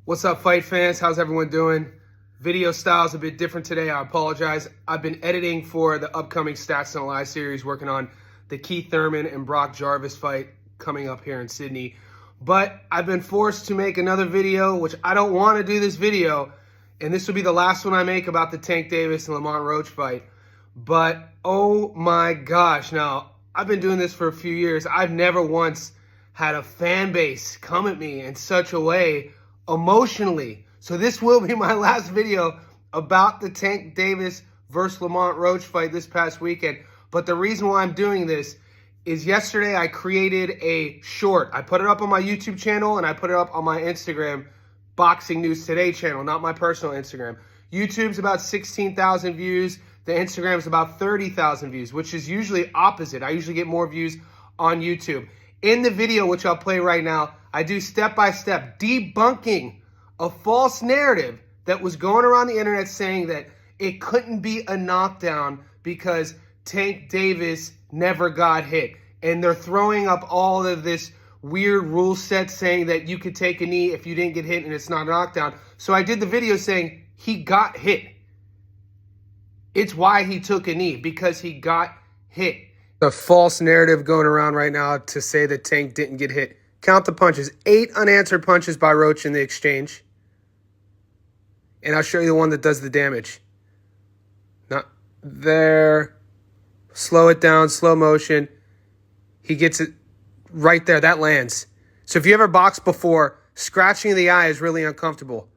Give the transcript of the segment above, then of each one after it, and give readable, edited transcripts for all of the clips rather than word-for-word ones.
What's up, fight fans? How's everyone doing? Video style's a bit different today. I apologize. I've been editing for the upcoming Stats and Live series, working on the Keith Thurman and Brock Jarvis fight coming up here in Sydney. But I've been forced to make another video, which I don't want to do this video, and this will be the last one I make about the Tank Davis and Lamont Roach fight. But oh my gosh, now I've been doing this for a few years. I've never once had a fan base come at me in such a way emotionally. So this will be my last video about the Tank Davis versus Lamont Roach fight this past weekend. But the reason why I'm doing this is yesterday I created a short. I put it up on my YouTube channel and I put it up on my Instagram, Boxing News Today channel, not my personal Instagram. YouTube's about 16,000 views. The Instagram is about 30,000 views, which is usually opposite. I usually get more views on YouTube. In the video, which I'll play right now, I do step-by-step debunking a false narrative that was going around the internet saying that it couldn't be a knockdown because Tank Davis never got hit. And they're throwing up all of this weird rule set saying that you could take a knee if you didn't get hit and it's not a knockdown. So I did the video saying he got hit. It's why he took a knee, because he got hit. The false narrative going around right now to say that Tank didn't get hit. Count the punches. 8 unanswered punches by Roach in the exchange. And I'll show you the one that does the damage. Not there. Slow it down, slow motion. He gets it right there. That lands. So if you ever boxed before, scratching the eye is really uncomfortable.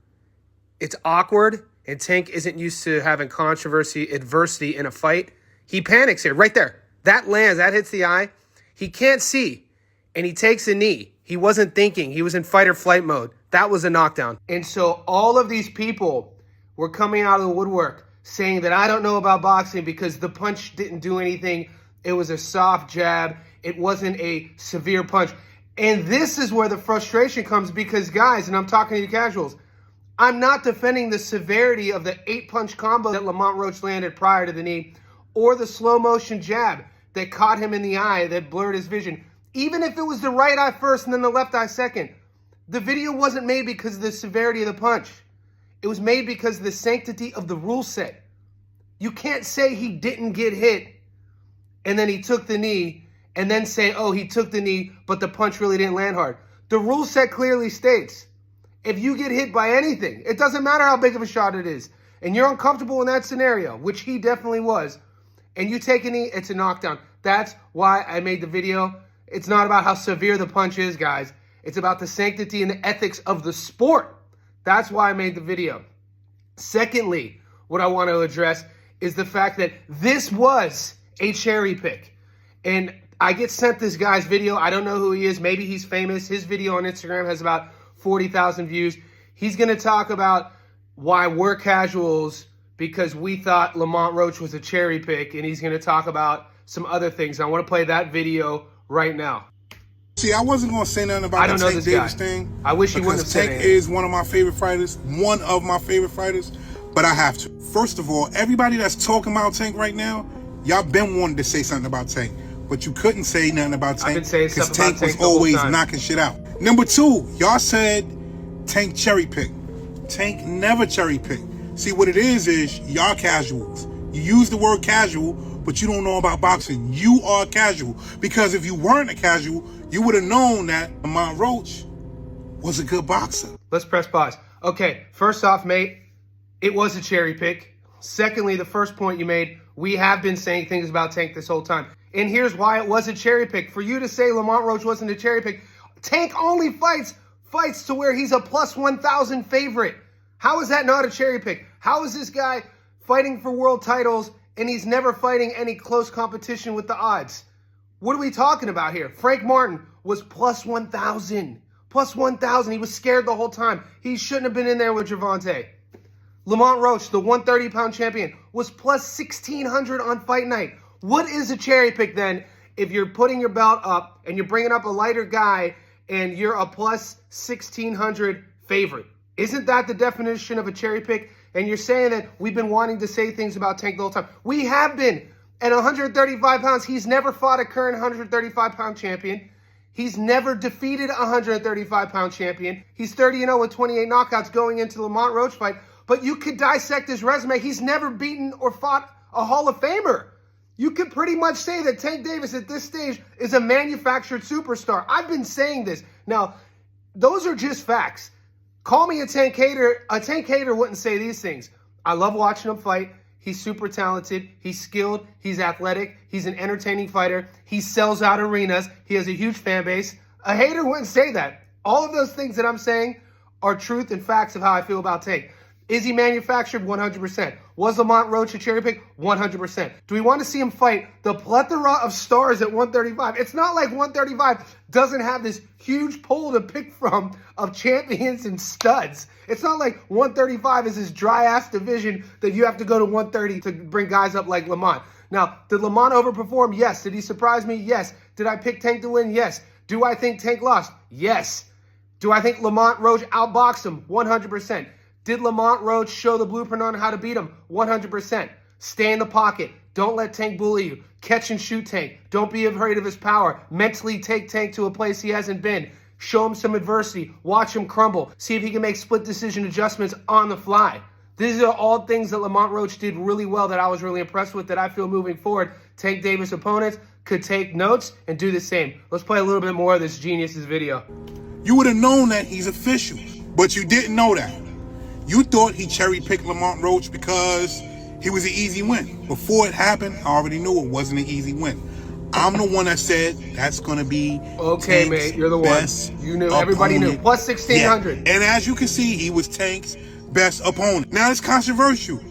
It's awkward, and Tank isn't used to having adversity in a fight. He panics here, right there. That lands, that hits the eye. He can't see, and he takes a knee. He wasn't thinking. He was in fight or flight mode. That was a knockdown. And so all of these people were coming out of the woodwork saying that I don't know about boxing because the punch didn't do anything. It was a soft jab. It wasn't a severe punch. And this is where the frustration comes because, guys, and I'm talking to you casuals, I'm not defending the severity of the 8-punch combo that Lamont Roach landed prior to the knee or the slow motion jab that caught him in the eye that blurred his vision. Even if it was the right eye first and then the left eye second, the video wasn't made because of the severity of the punch. It was made because of the sanctity of the rule set. You can't say he didn't get hit and then he took the knee and then say, oh, he took the knee, but the punch really didn't land hard. The rule set clearly states, if you get hit by anything, it doesn't matter how big of a shot it is, and you're uncomfortable in that scenario, which he definitely was, and you take a knee, it's a knockdown. That's why I made the video. It's not about how severe the punch is, guys. It's about the sanctity and the ethics of the sport. That's why I made the video. Secondly, what I want to address is the fact that this was a cherry pick. And I get sent this guy's video. I don't know who he is. Maybe he's famous. His video on Instagram has about 40,000 views. He's going to talk about why we're casuals because we thought Lamont Roach was a cherry pick, and he's going to talk about some other things. I want to play that video right now. See, I wasn't going to say nothing about the Tank Davis thing. I wish he wouldn't have said Tank is one of my favorite fighters, but I have to. First of all, everybody that's talking about Tank right now, y'all been wanting to say something about Tank, but you couldn't say nothing about Tank because Tank was always knocking shit out. Number 2, y'all said Tank cherry pick. Tank never cherry pick. See, what it is y'all casuals. You use the word casual, but you don't know about boxing. You are casual. Because if you weren't a casual, you would have known that Lamont Roach was a good boxer. Let's press pause. Okay, first off, mate, it was a cherry pick. Secondly, the first point you made, we have been saying things about Tank this whole time. And here's why it was a cherry pick. For you to say Lamont Roach wasn't a cherry pick, Tank only fights to where he's a plus 1,000 favorite. How is that not a cherry pick? How is this guy fighting for world titles and he's never fighting any close competition with the odds? What are we talking about here? Frank Martin was plus 1,000. Plus 1,000. He was scared the whole time. He shouldn't have been in there with Gervonta. Lamont Roach, the 130-pound champion, was plus 1,600 on fight night. What is a cherry pick then if you're putting your belt up and you're bringing up a lighter guy and you're a plus 1,600 favorite? Isn't that the definition of a cherry pick? And you're saying that we've been wanting to say things about Tank the whole time. We have been. At 135 pounds, he's never fought a current 135-pound champion. He's never defeated a 135-pound champion. He's 30-0 with 28 knockouts going into the Lamont Roach fight. But you could dissect his resume. He's never beaten or fought a Hall of Famer. You could pretty much say that Tank Davis at this stage is a manufactured superstar. I've been saying this. Now, those are just facts. Call me a Tank hater. A Tank hater wouldn't say these things. I love watching him fight. He's super talented. He's skilled. He's athletic. He's an entertaining fighter. He sells out arenas. He has a huge fan base. A hater wouldn't say that. All of those things that I'm saying are truth and facts of how I feel about Tank. Is he manufactured? 100%. Was Lamont Roach a cherry pick? 100%. Do we want to see him fight the plethora of stars at 135? It's not like 135 doesn't have this huge pool to pick from of champions and studs. It's not like 135 is this dry-ass division that you have to go to 130 to bring guys up like Lamont. Now, did Lamont overperform? Yes. Did he surprise me? Yes. Did I pick Tank to win? Yes. Do I think Tank lost? Yes. Do I think Lamont Roach outboxed him? 100%. Did Lamont Roach show the blueprint on how to beat him? 100%. Stay in the pocket. Don't let Tank bully you. Catch and shoot Tank. Don't be afraid of his power. Mentally take Tank to a place he hasn't been. Show him some adversity. Watch him crumble. See if he can make split decision adjustments on the fly. These are all things that Lamont Roach did really well that I was really impressed with, that I feel moving forward, Tank Davis opponents could take notes and do the same. Let's play a little bit more of this genius's video. You would have known that he's official, but you didn't know that. You thought he cherry-picked Lamont Roach because he was an easy win. Before it happened, I already knew it wasn't an easy win. I'm the one that said that's going to be okay, Tank's mate. You're the one. You knew. Everybody opponent. knew. Plus 1,600. Yeah. And as you can see, he was Tank's best opponent. Now, it's controversial.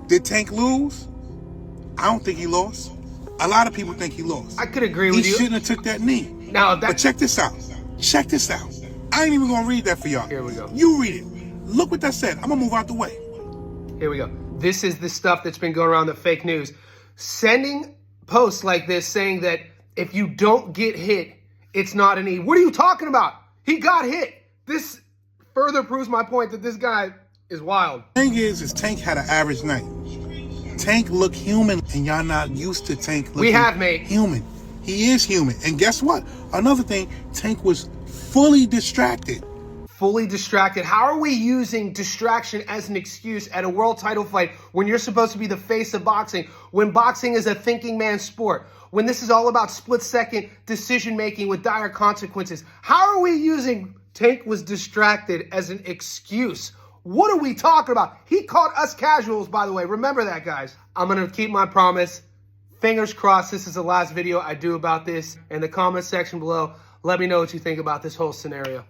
Did Tank lose? I don't think he lost. A lot of people think he lost. I could agree with you. He shouldn't have took that knee. Now, but check this out. Check this out. I ain't even going to read that for y'all. Here we go. You read it. Look what that said. I'm going to move out the way. Here we go. This is the stuff that's been going around the fake news. Sending posts like this saying that if you don't get hit, it's not an E. What are you talking about? He got hit. This further proves my point that this guy is wild. The thing is Tank had an average night. Tank looked human, and y'all not used to Tank looking human. He is human. And guess what? Another thing, Tank was fully distracted. Fully distracted. How are we using distraction as an excuse at a world title fight when you're supposed to be the face of boxing, when boxing is a thinking man's sport, when this is all about split-second decision-making with dire consequences? How are we using Tank was distracted as an excuse? What are we talking about? He caught us casuals, by the way. Remember that, guys. I'm going to keep my promise. Fingers crossed this is the last video I do about this. In the comment section below, let me know what you think about this whole scenario.